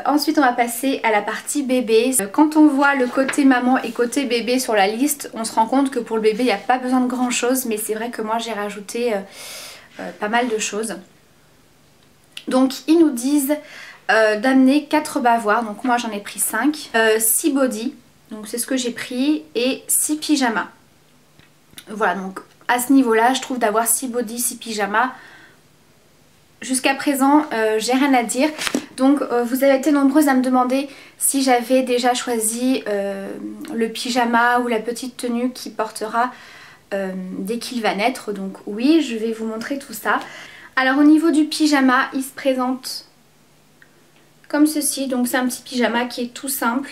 Ensuite on va passer à la partie bébé. Quand on voit le côté maman et côté bébé sur la liste, on se rend compte que pour le bébé il n'y a pas besoin de grand chose, mais c'est vrai que moi j'ai rajouté pas mal de choses. Donc ils nous disent d'amener 4 bavoirs, donc moi j'en ai pris 5, 6 body, donc c'est ce que j'ai pris, et 6 pyjamas. Voilà, donc à ce niveau là je trouve d'avoir 6 body, 6 pyjamas, jusqu'à présent j'ai rien à dire. Donc vous avez été nombreuses à me demander si j'avais déjà choisi le pyjama ou la petite tenue qu'il portera dès qu'il va naître. Donc oui, je vais vous montrer tout ça. Alors au niveau du pyjama, il se présente comme ceci. Donc c'est un petit pyjama qui est tout simple.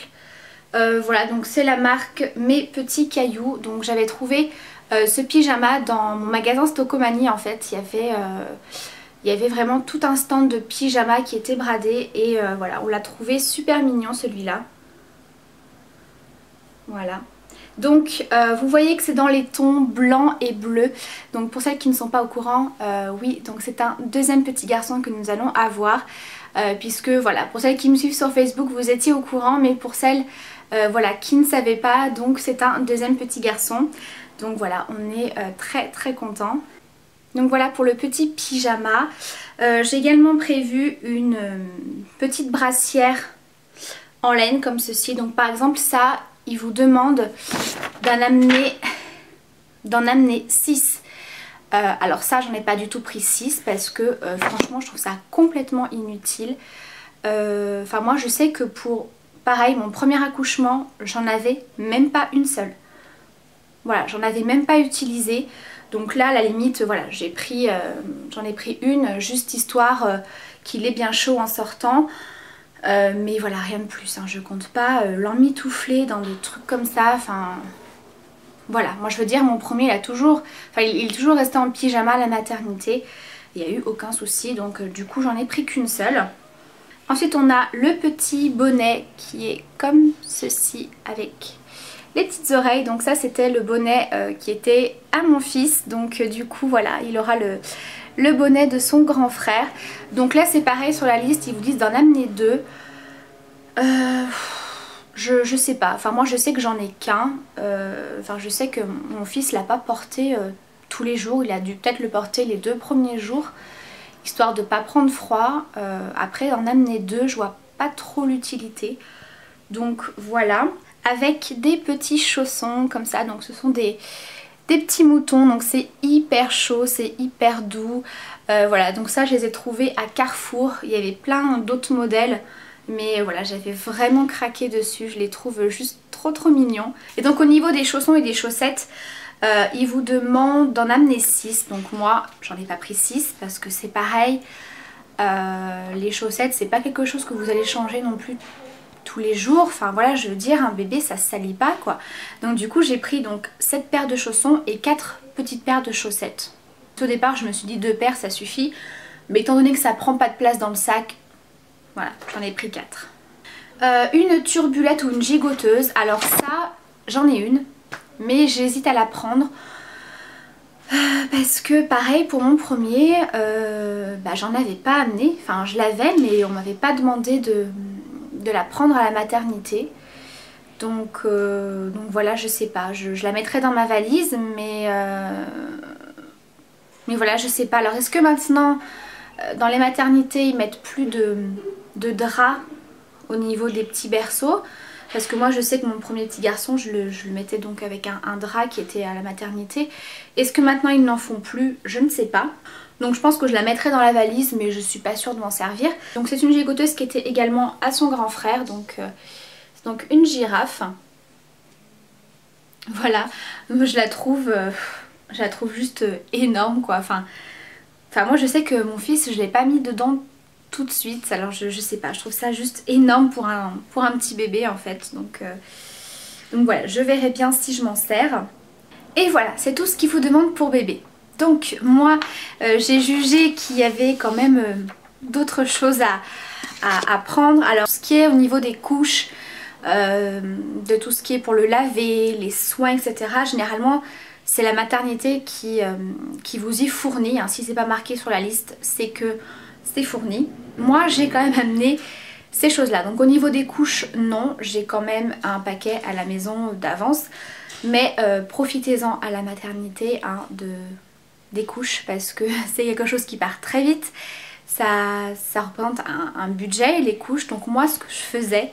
Voilà, donc c'est la marque Mes Petits Cailloux. Donc j'avais trouvé ce pyjama dans mon magasin Stocomanie en fait. Il y avait vraiment tout un stand de pyjama qui était bradé et voilà, on l'a trouvé super mignon celui-là. Voilà. Donc vous voyez que c'est dans les tons blanc et bleu. Donc pour celles qui ne sont pas au courant, oui, donc c'est un deuxième petit garçon que nous allons avoir. Puisque voilà, pour celles qui me suivent sur Facebook, vous étiez au courant, mais pour celles voilà, qui ne savaient pas, donc c'est un deuxième petit garçon. Donc voilà, on est très très contents. Donc voilà pour le petit pyjama. J'ai également prévu une petite brassière en laine comme ceci. Donc par exemple ça, il vous demande d'en amener 6. Alors ça j'en ai pas du tout pris 6 parce que franchement je trouve ça complètement inutile. Enfin moi je sais que pour pareil mon premier accouchement j'en avais même pas une seule. Voilà, j'en avais même pas utilisé. Donc là à la limite voilà, j'en ai pris une juste histoire qu'il est bien chaud en sortant. Mais voilà, rien de plus, hein. Je compte pas l'emmitoufler dans des trucs comme ça. Enfin voilà, moi je veux dire mon premier il est toujours resté en pyjama à la maternité. Il n'y a eu aucun souci, donc du coup j'en ai pris qu'une seule. Ensuite on a le petit bonnet qui est comme ceci avec les petites oreilles. Donc ça c'était le bonnet qui était à mon fils. Donc du coup voilà, il aura le bonnet de son grand frère. Donc là c'est pareil, sur la liste ils vous disent d'en amener 2. Je sais pas, enfin moi je sais que j'en ai qu'un. Enfin je sais que mon fils l'a pas porté tous les jours. Il a dû peut-être le porter les 2 premiers jours, histoire de pas prendre froid. Après en amener 2, je vois pas trop l'utilité. Donc voilà, avec des petits chaussons comme ça. Donc ce sont des petits moutons, donc c'est hyper chaud, c'est hyper doux. Voilà, donc ça je les ai trouvés à Carrefour. Il y avait plein d'autres modèles, mais voilà, j'avais vraiment craqué dessus. Je les trouve juste trop mignons. Et donc au niveau des chaussons et des chaussettes, ils vous demandent d'en amener 6. Donc moi j'en ai pas pris 6 parce que c'est pareil, les chaussettes c'est pas quelque chose que vous allez changer non plus tous les jours. Enfin voilà, je veux dire, un bébé ça se salit pas quoi. Donc du coup j'ai pris donc 7 paires de chaussons et 4 petites paires de chaussettes. Au départ je me suis dit 2 paires ça suffit, mais étant donné que ça prend pas de place dans le sac, voilà, j'en ai pris 4. Une turbulette ou une gigoteuse, alors ça j'en ai une, mais j'hésite à la prendre. Parce que pareil pour mon premier, j'en avais pas amené, enfin je l'avais mais on m'avait pas demandé de la prendre à la maternité. Donc voilà, je sais pas, je la mettrai dans ma valise, mais voilà, je sais pas. Alors est-ce que maintenant dans les maternités ils mettent plus de draps au niveau des petits berceaux? Parce que moi je sais que mon premier petit garçon je le mettais donc avec un drap qui était à la maternité. Est-ce que maintenant ils n'en font plus? Je ne sais pas. Donc je pense que je la mettrai dans la valise, mais je suis pas sûre de m'en servir. Donc c'est une gigoteuse qui était également à son grand frère. Donc c'est donc une girafe. Voilà, moi je la trouve juste énorme quoi. Enfin moi je sais que mon fils je l'ai pas mis dedans tout de suite. Alors je sais pas, je trouve ça juste énorme pour un petit bébé en fait. Donc voilà, je verrai bien si je m'en sers. Et voilà, c'est tout ce qu'il vous demande pour bébé. Donc moi j'ai jugé qu'il y avait quand même d'autres choses à prendre. Alors ce qui est au niveau des couches, de tout ce qui est pour le laver, les soins etc. Généralement c'est la maternité qui vous y fournit, hein. Si c'est pas marqué sur la liste c'est que c'est fourni. Moi j'ai quand même amené ces choses-là. Donc au niveau des couches, non, j'ai quand même un paquet à la maison d'avance. Mais profitez-en à la maternité hein, des couches parce que c'est quelque chose qui part très vite. Ça représente un budget les couches. Donc moi ce que je faisais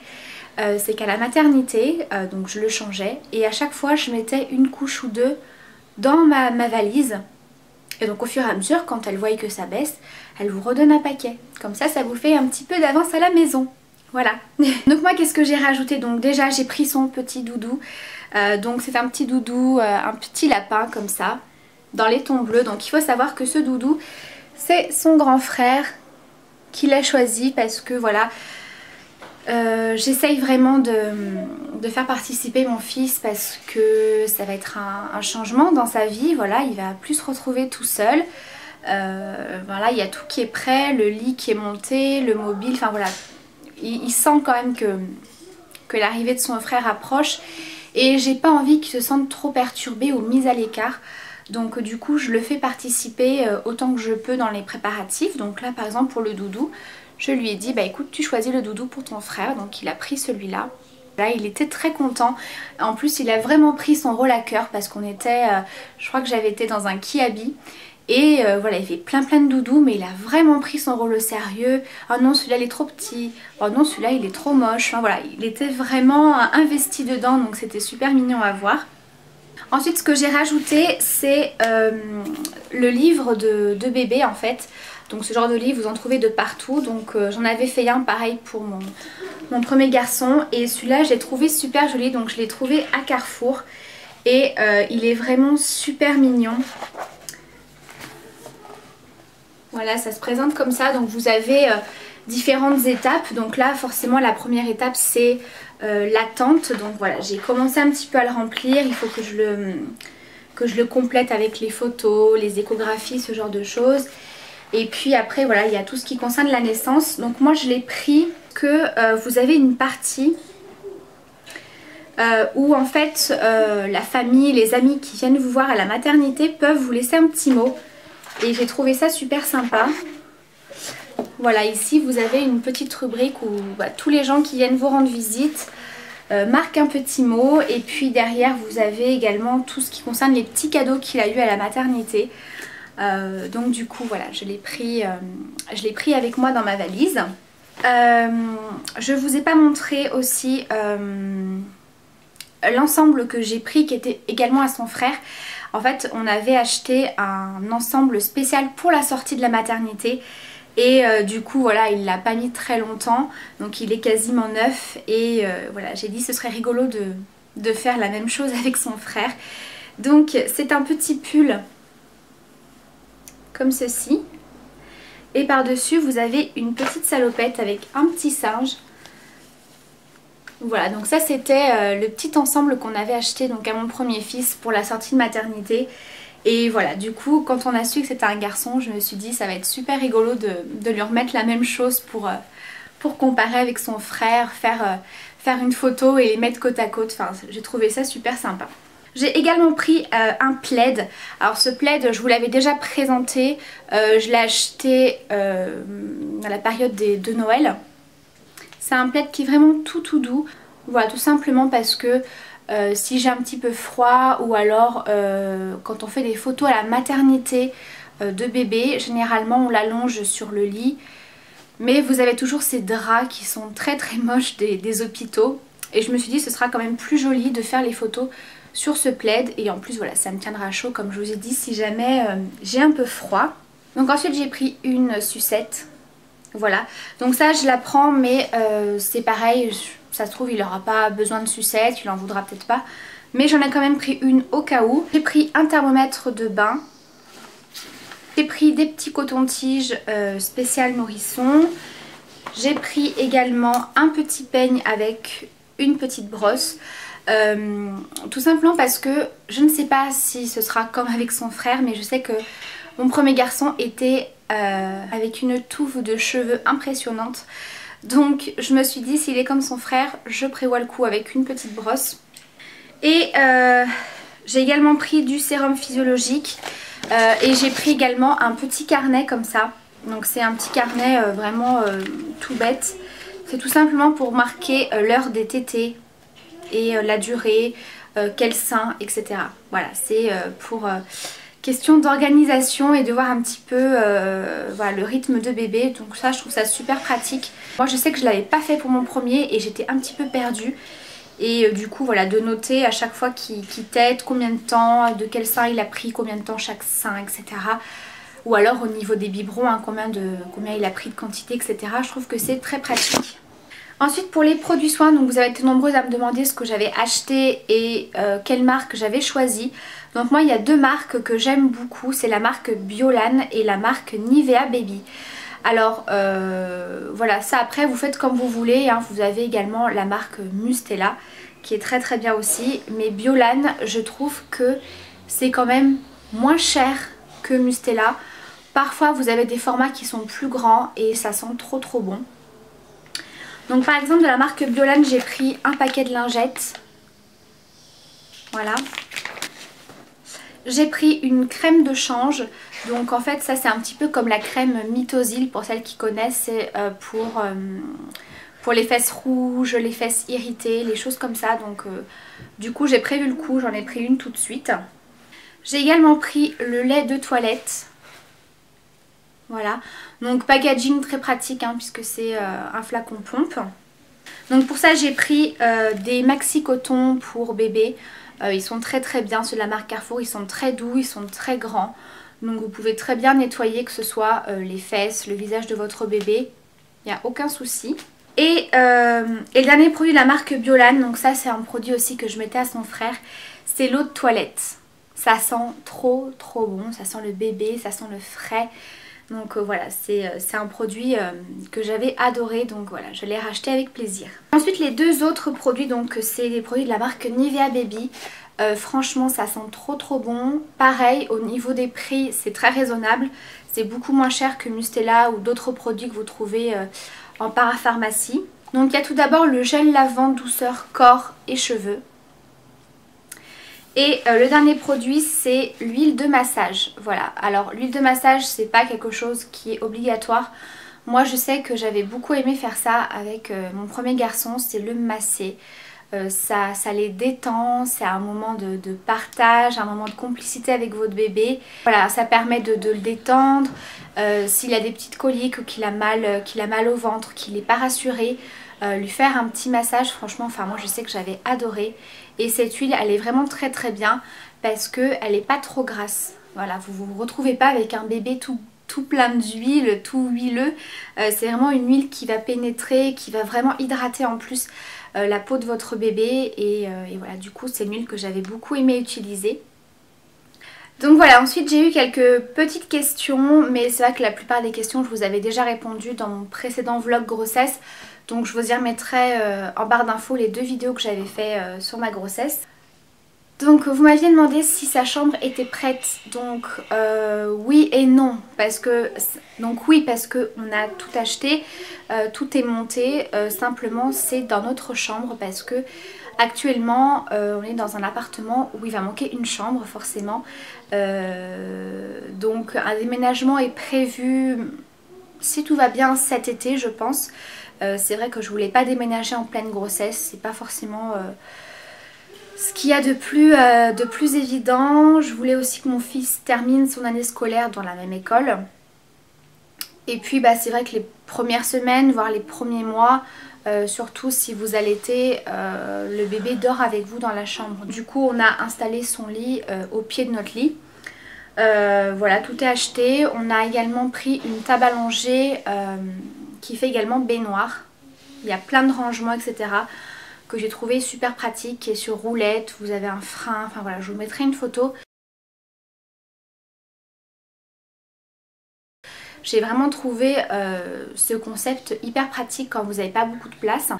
c'est qu'à la maternité, donc je le changeais et à chaque fois je mettais une couche ou deux dans ma valise. Et donc au fur et à mesure, quand elle voit que ça baisse, elle vous redonne un paquet. Comme ça vous fait un petit peu d'avance à la maison. Voilà. Donc moi qu'est-ce que j'ai rajouté? Donc déjà j'ai pris son petit doudou. Donc c'est un petit doudou, un petit lapin comme ça, dans les tons bleus. Donc il faut savoir que ce doudou, c'est son grand frère qui l'a choisi parce que voilà, j'essaye vraiment de faire participer mon fils parce que ça va être un changement dans sa vie. Voilà, il va plus se retrouver tout seul. Voilà, il y a tout qui est prêt, le lit qui est monté, le mobile, enfin voilà. Il sent quand même que l'arrivée de son frère approche et j'ai pas envie qu'il se sente trop perturbé ou mis à l'écart. Donc du coup je le fais participer autant que je peux dans les préparatifs. Donc là par exemple pour le doudou, je lui ai dit bah écoute tu choisis le doudou pour ton frère. Donc il a pris celui-là. Là il était très content. En plus il a vraiment pris son rôle à cœur parce qu'on était, je crois que j'avais été dans un kiabi. Et voilà, il fait plein de doudous, mais il a vraiment pris son rôle au sérieux. Oh non, celui-là il est trop petit. Oh non, celui-là il est trop moche. Enfin voilà, il était vraiment investi dedans, donc c'était super mignon à voir. Ensuite, ce que j'ai rajouté, c'est le livre de bébé en fait. Donc ce genre de livre, vous en trouvez de partout. Donc j'en avais fait un pareil pour mon premier garçon. Et celui-là, je l'ai trouvé super joli. Donc je l'ai trouvé à Carrefour. Et il est vraiment super mignon. Voilà, ça se présente comme ça. Donc vous avez différentes étapes. Donc là, forcément, la première étape, c'est l'attente. Donc voilà, j'ai commencé un petit peu à le remplir. Il faut que je le complète avec les photos, les échographies, ce genre de choses. Et puis après, voilà, il y a tout ce qui concerne la naissance. Donc moi, je l'ai pris que vous avez une partie où en fait, la famille, les amis qui viennent vous voir à la maternité peuvent vous laisser un petit mot. Et j'ai trouvé ça super sympa. Voilà, ici vous avez une petite rubrique où tous les gens qui viennent vous rendre visite marquent un petit mot. Et puis derrière vous avez également tout ce qui concerne les petits cadeaux qu'il a eu à la maternité. Donc du coup voilà, je l'ai pris avec moi dans ma valise. Je vous ai pas montré aussi l'ensemble que j'ai pris qui était également à son frère. En fait on avait acheté un ensemble spécial pour la sortie de la maternité et du coup voilà il l'a pas mis très longtemps donc il est quasiment neuf et voilà j'ai dit ce serait rigolo de faire la même chose avec son frère. Donc c'est un petit pull comme ceci et par dessus vous avez une petite salopette avec un petit singe. Voilà, donc ça c'était le petit ensemble qu'on avait acheté donc à mon premier fils pour la sortie de maternité. Et voilà, du coup quand on a su que c'était un garçon, je me suis dit ça va être super rigolo de lui remettre la même chose pour comparer avec son frère, faire une photo et les mettre côte à côte. Enfin, j'ai trouvé ça super sympa. J'ai également pris un plaid. Alors ce plaid, je vous l'avais déjà présenté, je l'ai acheté à la période de Noël. C'est un plaid qui est vraiment tout doux. Voilà, tout simplement parce que si j'ai un petit peu froid ou alors quand on fait des photos à la maternité de bébé, généralement on l'allonge sur le lit. Mais vous avez toujours ces draps qui sont très moches des hôpitaux. Et je me suis dit ce sera quand même plus joli de faire les photos sur ce plaid. Et en plus voilà, ça me tiendra chaud comme je vous ai dit si jamais j'ai un peu froid. Donc ensuite j'ai pris une sucette. Voilà, donc ça je la prends mais c'est pareil, ça se trouve il n'aura pas besoin de sucette, il en voudra peut-être pas. Mais j'en ai quand même pris une au cas où. J'ai pris un thermomètre de bain. J'ai pris des petits cotons-tiges spécial nourrisson. J'ai pris également un petit peigne avec une petite brosse. Tout simplement parce que je ne sais pas si ce sera comme avec son frère, mais je sais que mon premier garçon était avec une touffe de cheveux impressionnante. Donc je me suis dit s'il est comme son frère, je prévois le coup avec une petite brosse. Et j'ai également pris du sérum physiologique et j'ai pris également un petit carnet comme ça. Donc c'est un petit carnet vraiment tout bête C'est tout simplement pour marquer l'heure des tétés et la durée, quel sein, etc. Voilà, c'est pour question d'organisation et de voir un petit peu voilà, le rythme de bébé. Donc ça, je trouve ça super pratique. Moi, je sais que je l'avais pas fait pour mon premier et j'étais un petit peu perdue. Et du coup, voilà, de noter à chaque fois qu'il tète, combien de temps, de quel sein il a pris, combien de temps chaque sein, etc. Ou alors au niveau des biberons, hein, combien il a pris de quantité, etc. Je trouve que c'est très pratique. Ensuite pour les produits soins, donc vous avez été nombreuses à me demander ce que j'avais acheté et quelle marque j'avais choisi. Donc moi il y a deux marques que j'aime beaucoup, c'est la marque Biolan et la marque Nivea Baby. Alors voilà, ça après vous faites comme vous voulez, hein. Vous avez également la marque Mustela qui est très très bien aussi. Mais Biolan, je trouve que c'est quand même moins cher que Mustela. Parfois vous avez des formats qui sont plus grands et ça sent trop trop bon. Donc par exemple de la marque Biolan, j'ai pris un paquet de lingettes. Voilà. J'ai pris une crème de change. Donc en fait ça c'est un petit peu comme la crème Mitosil pour celles qui connaissent. C'est pour les fesses rouges, les fesses irritées, les choses comme ça. Donc du coup j'ai prévu le coup, j'en ai pris une tout de suite. J'ai également pris le lait de toilette. Voilà, donc packaging très pratique hein, puisque c'est un flacon pompe. Donc pour ça j'ai pris des maxi coton pour bébé. Ils sont très très bien, ceux de la marque Carrefour, ils sont très doux, ils sont très grands. Donc vous pouvez très bien nettoyer que ce soit les fesses, le visage de votre bébé. Il n'y a aucun souci. Et le dernier produit de la marque Biolan, donc ça c'est un produit aussi que je mettais à son frère. C'est l'eau de toilette. Ça sent trop trop bon, ça sent le bébé, ça sent le frais. Donc voilà, c'est un produit que j'avais adoré, donc voilà, je l'ai racheté avec plaisir. Ensuite les deux autres produits, donc c'est des produits de la marque Nivea Baby. Franchement ça sent trop trop bon. Pareil, au niveau des prix c'est très raisonnable. C'est beaucoup moins cher que Mustela ou d'autres produits que vous trouvez en parapharmacie. Donc il y a tout d'abord le gel lavant douceur corps et cheveux. Et le dernier produit c'est l'huile de massage. Voilà, alors l'huile de massage c'est pas quelque chose qui est obligatoire. Moi je sais que j'avais beaucoup aimé faire ça avec mon premier garçon, c'est le masser. Ça les détend, c'est un moment de partage, un moment de complicité avec votre bébé. Voilà, ça permet de le détendre. S'il a des petites coliques ou qu'il a mal au ventre, qu'il n'est pas rassuré, lui faire un petit massage, franchement, enfin moi je sais que j'avais adoré. Et cette huile, elle est vraiment très très bien parce qu'elle n'est pas trop grasse. Voilà, vous ne vous retrouvez pas avec un bébé tout plein d'huile, tout huileux. C'est vraiment une huile qui va pénétrer, qui va vraiment hydrater en plus la peau de votre bébé. Et voilà, du coup c'est une huile que j'avais beaucoup aimé utiliser. Donc voilà, ensuite j'ai eu quelques petites questions, mais c'est vrai que la plupart des questions je vous avais déjà répondu dans mon précédent vlog grossesse. Donc je vous y remettrai en barre d'infos les deux vidéos que j'avais fait sur ma grossesse. Donc vous m'aviez demandé si sa chambre était prête, donc oui et non, parce que on a tout acheté, tout est monté, simplement c'est dans notre chambre parce que actuellement on est dans un appartement où il va manquer une chambre forcément, donc un déménagement est prévu si tout va bien cet été je pense. C'est vrai que je voulais pas déménager en pleine grossesse, c'est pas forcément ce qu'il y a de plus évident. Je voulais aussi que mon fils termine son année scolaire dans la même école. Et puis bah, c'est vrai que les premières semaines, voire les premiers mois, surtout si vous allaitez, le bébé dort avec vous dans la chambre. Du coup on a installé son lit au pied de notre lit. Voilà, tout est acheté. On a également pris une table allongée qui fait également baignoire. Il y a plein de rangements, etc. que j'ai trouvé super pratique, qui est sur roulette, vous avez un frein, enfin voilà, je vous mettrai une photo. J'ai vraiment trouvé ce concept hyper pratique quand vous n'avez pas beaucoup de place.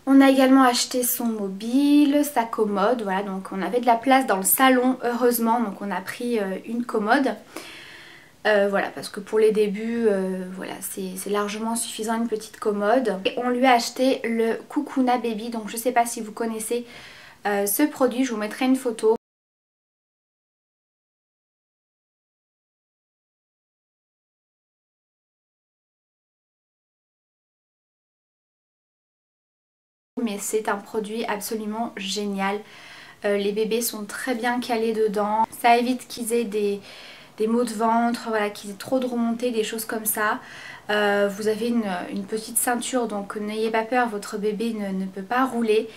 On a également acheté son mobile, sa commode, voilà, donc on avait de la place dans le salon heureusement, donc on a pris une commode. Voilà, parce que pour les débuts, voilà, c'est largement suffisant une petite commode. Et on lui a acheté le Kukuna Baby, donc je sais pas si vous connaissez ce produit, je vous mettrai une photo. mais c'est un produit absolument génial. Les bébés sont très bien calés dedans, ça évite qu'ils aient des maux de ventre, voilà, qu'ils aient trop de remontées, des choses comme ça. Vous avez une petite ceinture, donc n'ayez pas peur, votre bébé ne peut pas rouler.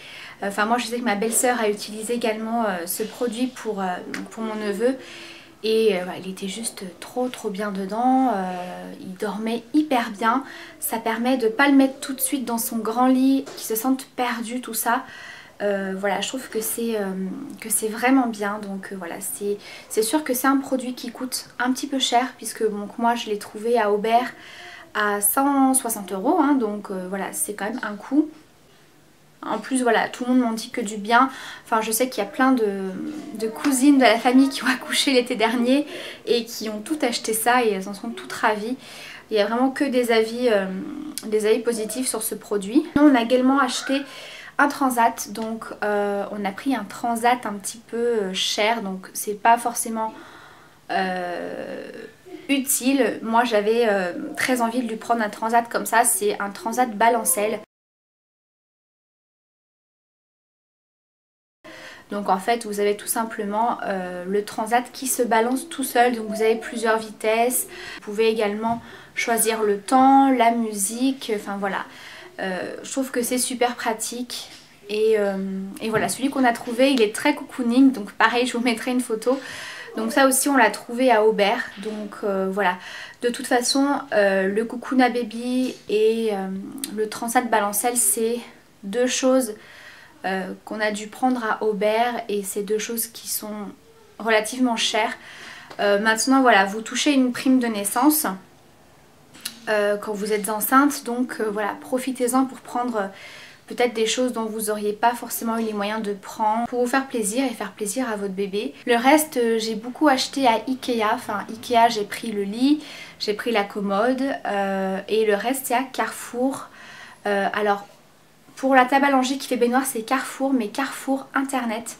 Enfin moi je sais que ma belle-sœur a utilisé également ce produit pour mon neveu. Et il était juste trop bien dedans, il dormait hyper bien. Ça permet de ne pas le mettre tout de suite dans son grand lit, qu'il se sente perdu, tout ça. Voilà, je trouve que c'est vraiment bien. Donc voilà, c'est sûr que c'est un produit qui coûte un petit peu cher, puisque donc, moi je l'ai trouvé à Aubert à 160 €, hein, donc voilà, c'est quand même un coût. En plus voilà, tout le monde m'en dit que du bien. Enfin je sais qu'il y a plein de cousines de la famille qui ont accouché l'été dernier et qui ont toutes acheté ça et elles en sont toutes ravies. Il n'y a vraiment que des avis positifs sur ce produit. Nous, on a également acheté un transat, donc on a pris un transat un petit peu cher, donc c'est pas forcément utile. Moi j'avais très envie de lui prendre un transat comme ça, c'est un transat balancelle. Donc en fait vous avez tout simplement le transat qui se balance tout seul, donc vous avez plusieurs vitesses. Vous pouvez également choisir le temps, la musique, enfin voilà. Je trouve que c'est super pratique et voilà, celui qu'on a trouvé il est très cocooning, donc pareil je vous mettrai une photo. Donc ça aussi on l'a trouvé à Aubert, donc voilà. De toute façon le Cocoona Baby et le transat balancelle c'est deux choses qu'on a dû prendre à Aubert et c'est deux choses qui sont relativement chères. Maintenant voilà, vous touchez une prime de naissance quand vous êtes enceinte, donc voilà, profitez-en pour prendre peut-être des choses dont vous n'auriez pas forcément eu les moyens de prendre pour vous faire plaisir et faire plaisir à votre bébé. Le reste j'ai beaucoup acheté à Ikea, enfin Ikea j'ai pris le lit, j'ai pris la commode et le reste c'est à Carrefour. Alors pour la table à langer qui fait baignoire c'est Carrefour, mais Carrefour internet.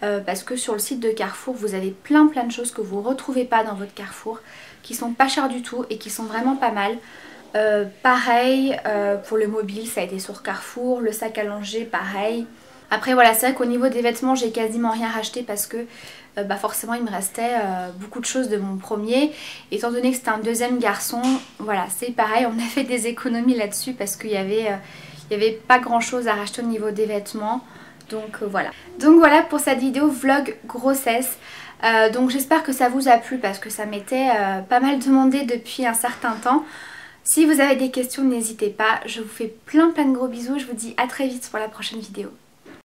Parce que sur le site de Carrefour vous avez plein de choses que vous ne retrouvez pas dans votre Carrefour, qui sont pas chères du tout et qui sont vraiment pas mal. Pareil pour le mobile ça a été sur Carrefour, le sac à langer pareil. Après voilà, c'est vrai qu'au niveau des vêtements j'ai quasiment rien racheté parce que forcément il me restait beaucoup de choses de mon premier. Étant donné que c'était un deuxième garçon, voilà c'est pareil, on a fait des économies là-dessus parce qu'il y avait pas grand chose à racheter au niveau des vêtements. Donc voilà. Donc voilà pour cette vidéo vlog grossesse. Donc j'espère que ça vous a plu parce que ça m'était pas mal demandé depuis un certain temps. Si vous avez des questions n'hésitez pas. Je vous fais plein de gros bisous. Je vous dis à très vite pour la prochaine vidéo.